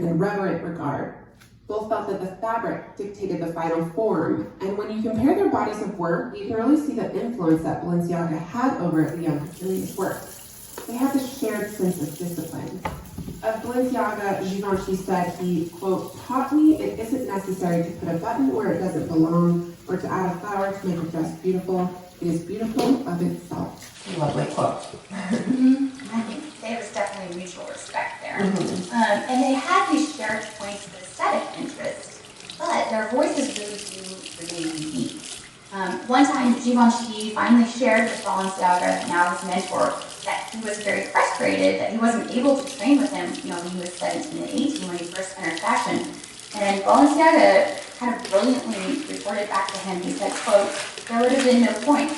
and reverent regard. Both felt that the fabric dictated the final form, and when you compare their bodies of work, you can really see the influence that Balenciaga had over the young Cecilia's work. They had this shared sense of discipline. Of Balenciaga, Givenchy said he, quote, taught me it isn't necessary to put a button where it doesn't belong or to add a flower to make a dress beautiful. It is beautiful of itself. Lovely quote. I think there was definitely mutual respect there. And they had these shared points of aesthetic interest, but their voices really do remain unique. One time, Givenchy finally shared with Balenciaga, now his mentor, that he was very frustrated that he wasn't able to train with him, when he was 17 and 18 when he first entered fashion. And Balenciaga kind of brilliantly reported back to him. He said, quote, there would have been no point.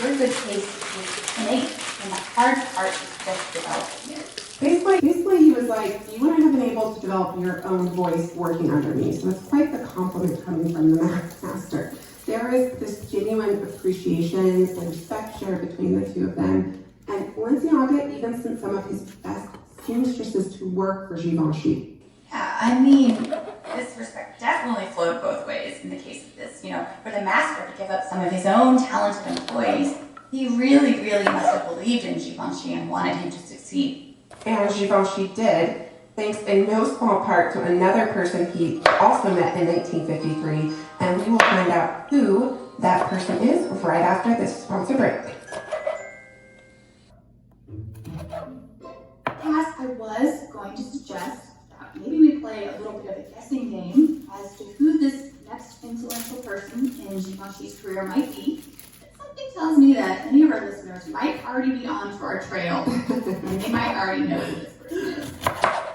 Your good taste is innate, and the hard part is just developing it. Basically, he was like, you wouldn't have been able to develop your own voice working under me. So it's quite the compliment coming from the master. There is this genuine appreciation and respect shared between the two of them. And Balenciaga even sent some of his best seamstresses to work for Givenchy. Yeah, this respect definitely flowed both ways in the case of this. For the master to give up some of his own talented employees, he really, really must have believed in Givenchy and wanted him to succeed. And Givenchy did, thanks in no small part to another person he also met in 1953, and we will find out who that person is right after this sponsor break. Cass, I was going to suggest that maybe we play a little bit of a guessing game as to who this next influential person in Givenchy's career might be. Something tells me that many of our listeners might already be onto our trail, and they might already know who this person is.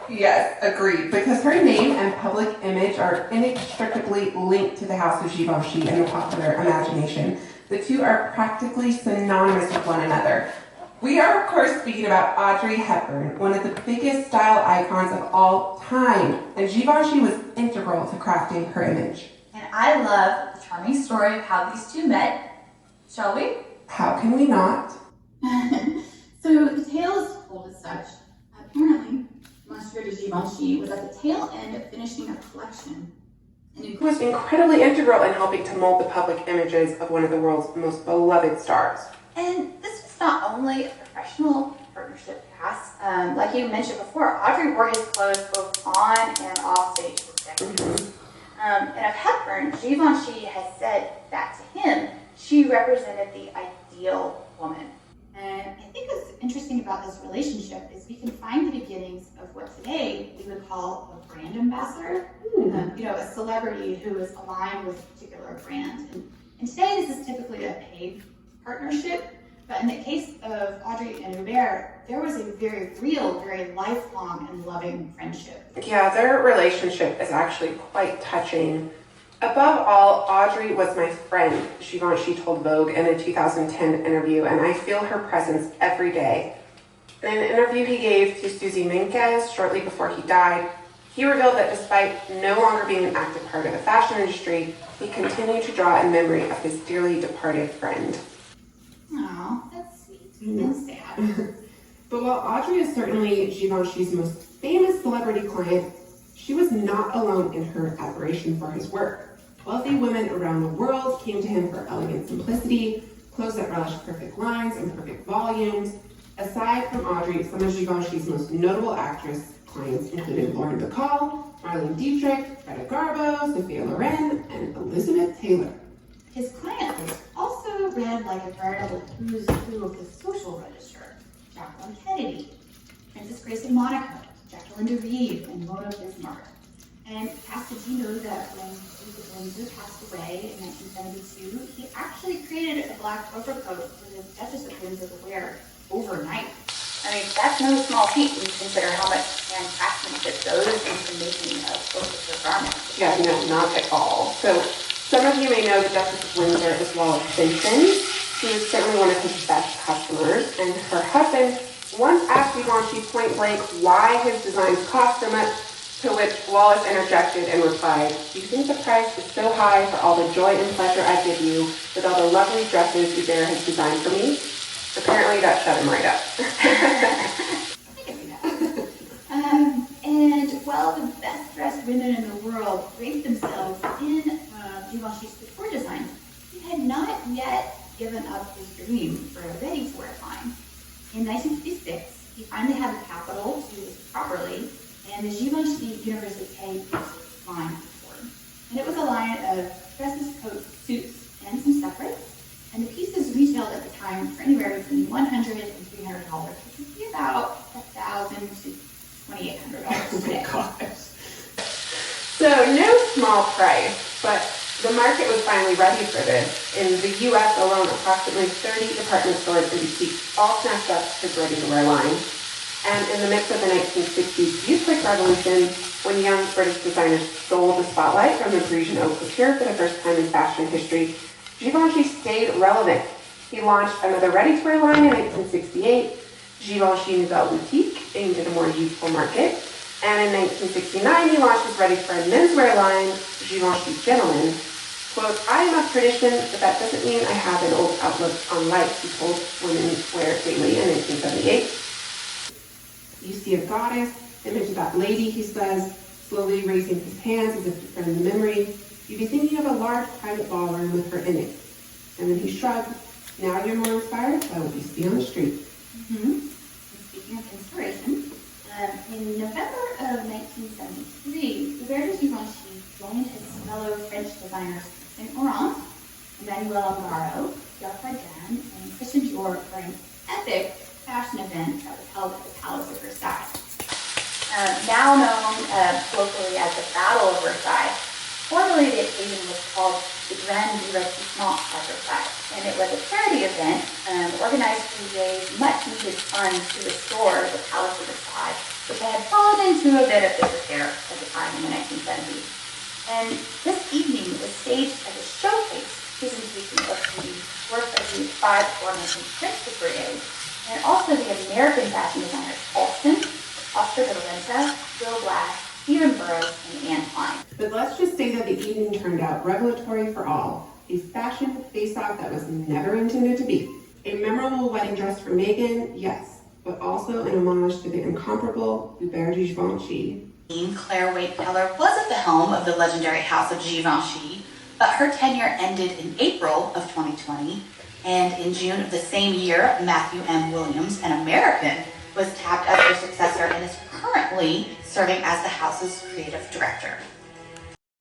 Yes, agreed, because her name and public image are inextricably linked to the house of Givenchy in the popular imagination. The two are practically synonymous with one another. We are, of course, speaking about Audrey Hepburn, one of the biggest style icons of all time, and Givenchy was integral to crafting her image. And I love the charming story of how these two met. Shall we? How can we not? So the tale is told as such. Apparently, Monsieur de Givenchy was at the tail end of finishing a collection. And He was incredibly integral in helping to mold the public images of one of the world's most beloved stars. And this was not only a professional partnership, Cass. Like you mentioned before, Audrey wore his clothes both on and off stage for decades. And of Hepburn, Givenchy has said that to him, she represented the ideal woman. And I think what's interesting about this relationship is we can find the beginnings of what today we would call a brand ambassador. A celebrity who is aligned with a particular brand. And today this is typically a paid partnership, but in the case of Audrey and Hubert, there was a very real, very lifelong and loving friendship. Yeah, their relationship is actually quite touching. Above all, Audrey was my friend, Givenchy told Vogue in a 2010 interview, and I feel her presence every day. In an interview he gave to Suzy Menkes shortly before he died, he revealed that despite no longer being an active part of the fashion industry, he continued to draw in memory of his dearly departed friend. Aw, that's sweet and sad. But while Audrey is certainly Givenchy's most famous celebrity client, she was not alone in her admiration for his work. Wealthy women around the world came to him for elegant simplicity, clothes that relished perfect lines and perfect volumes. Aside from Audrey, some of Givenchy's most notable actress clients included Lauren Bacall, Marlene Dietrich, Greta Garbo, Sophia Loren, and Elizabeth Taylor. His client was also read like a veritable who's who of the social register. Jacqueline Kennedy, Princess Grace of Monaco, Jacqueline de Vive, and Mona Bismarck. And Cass, did you know that when Duke of Windsor passed away in 1972, he actually created a black overcoat for the Duchess of Windsor to wear overnight? That's no small feat when you consider how much hand craftsmanship goes into the making of both of her garments. Yeah, no, not at all. So, some of you may know the Duchess of Windsor as Wallace Simpson. She was certainly one of his best customers, and her husband once asked Givenchy point blank why his designs cost so much, to which Wallace interjected and replied, "Do you think the price is so high for all the joy and pleasure I give you, with all the lovely dresses Hubert has designed for me?" Apparently that shut him right up. And, well, the best dressed women in the world draped themselves in Givenchy's couture design, he had not yet given up his dream for a ready-to-wear line. In 1956, he finally had the capital to use it properly, and the Givenchy Université line was born. And it was a line of dresses, coats, suits, and some separates. And the pieces retailed at the time for anywhere between $100 and $300, which would be about $1,000 to $2,800 today. So no small price, but the market was finally ready for this. In the US alone, approximately 30 department stores and boutiques all snatched up his ready-to-wear line. And in the midst of the 1960s youth quick revolution, when young British designers stole the spotlight from the Parisian haute couture for the first time in fashion history, Givenchy stayed relevant. He launched another ready-to-wear line in 1968, Givenchy Nouvelle Boutique, aimed at a more youthful market. And in 1969, he launched his ready-to-wear menswear line, Givenchy Gentleman. Quote, I am of tradition, but that doesn't mean I have an old outlook on life, he told Women Wear Daily in 1978. You see a goddess, image of that lady, he says, slowly raising his hands as if to friend the memory. You'd be thinking of a large private ballroom with her in it. And then he shrugged, now you're more inspired by what you see on the street. And speaking of inspiration, in November of 1973, Hubert de Givenchy joined his fellow French designers Saint Laurent, Emmanuel Ungaro, Pierre Cardin, and Christian Dior for an epic fashion event that was held at the Palace of Versailles. Now known locally as the Battle of Versailles, formerly the occasion was called the Grand Divertissement at Versailles, and it was a charity event organized to raise much-needed funds to restore the Palace of Versailles, which had fallen into a bit of disrepair at the time in the 1970s. And this evening was staged as a showcase presentation of the work of the five aforementioned French brigade, and also the American fashion designers Halston, Oscar de la Renta, Bill Blass, Stephen Burrows, and Anne Klein. But let's just say that the evening turned out revelatory for all. A fashion face-off that was never intended to be. A memorable wedding dress for Meghan, yes, but also an homage to the incomparable Hubert de Givenchy. Claire Waite Keller was at the helm of the legendary house of Givenchy, but her tenure ended in April of 2020, and in June of the same year, Matthew M. Williams, an American, was tapped as her successor and is currently serving as the house's creative director.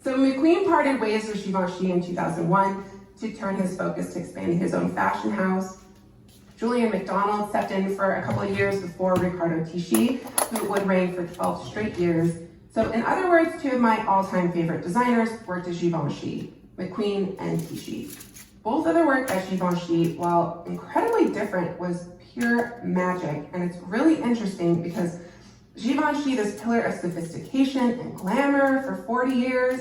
So McQueen parted ways with Givenchy in 2001 to turn his focus to expanding his own fashion house. Julian McDonald stepped in for a couple of years before Riccardo Tisci, who would reign for 12 straight years. So in other words, two of my all-time favorite designers worked at Givenchy, McQueen and Tisci. Both of their work at Givenchy, while incredibly different, was pure magic. And it's really interesting because Givenchy, this pillar of sophistication and glamour for 40 years,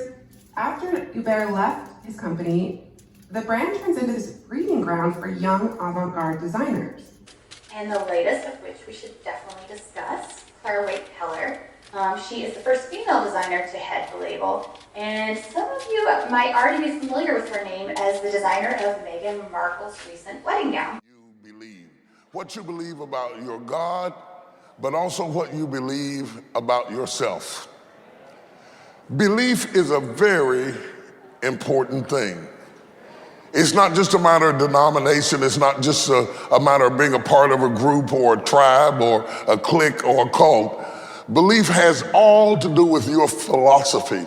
after Hubert left his company, the brand turns into this breeding ground for young avant-garde designers. And the latest of which we should definitely discuss, Claire Waite Keller. She is the first female designer to head the label, and some of you might already be familiar with her name as the designer of Meghan Markle's recent wedding gown. You believe what you believe about your God, but also what you believe about yourself. Belief is a very important thing. It's not just a matter of denomination. It's not just a matter of being a part of a group or a tribe or a clique or a cult. Belief has all to do with your philosophy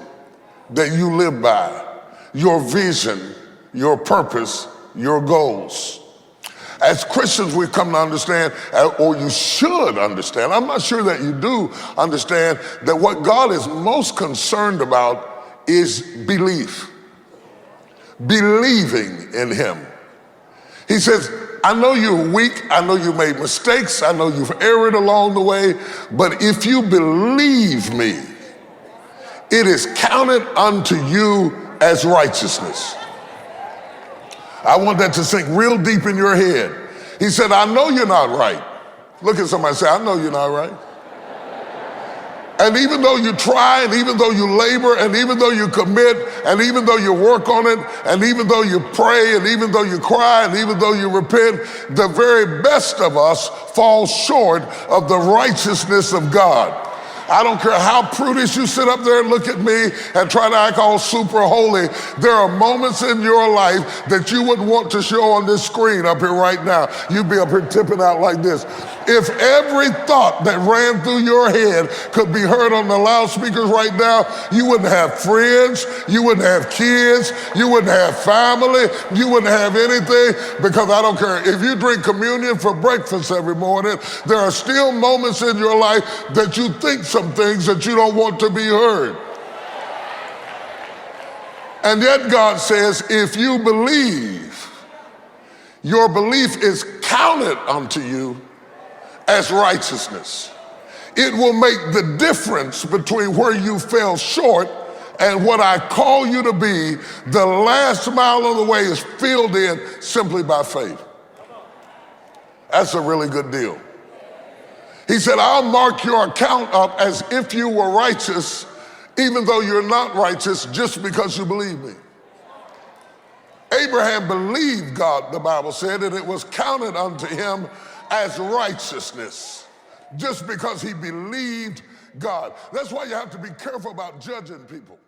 that you live by, your vision, your purpose, your goals. As Christians, we've come to understand, or you should understand, I'm not sure that you do understand, that what God is most concerned about is belief. Believing in him. He says, I know you're weak, I know you made mistakes, I know you've erred along the way, but if you believe me, it is counted unto you as righteousness. I want that to sink real deep in your head. He said, I know you're not right. Look at somebody and say, I know you're not right. And even though you try, and even though you labor, and even though you commit, and even though you work on it, and even though you pray, and even though you cry, and even though you repent, the very best of us fall short of the righteousness of God. I don't care how prudish you sit up there and look at me and try to act all super holy. There are moments in your life that you wouldn't want to show on this screen up here right now. You'd be up here tipping out like this. If every thought that ran through your head could be heard on the loudspeakers right now, you wouldn't have friends, you wouldn't have kids, you wouldn't have family, you wouldn't have anything, because I don't care. If you drink communion for breakfast every morning, there are still moments in your life that you think some things that you don't want to be heard. And yet God says, if you believe, your belief is counted unto you as righteousness. It will make the difference between where you fell short and what I call you to be. The last mile of the way is filled in simply by faith. That's a really good deal. He said, I'll mark your account up as if you were righteous, even though you're not righteous, just because you believe me. Abraham believed God, the Bible said, and it was counted unto him as righteousness, just because he believed God. That's why you have to be careful about judging people.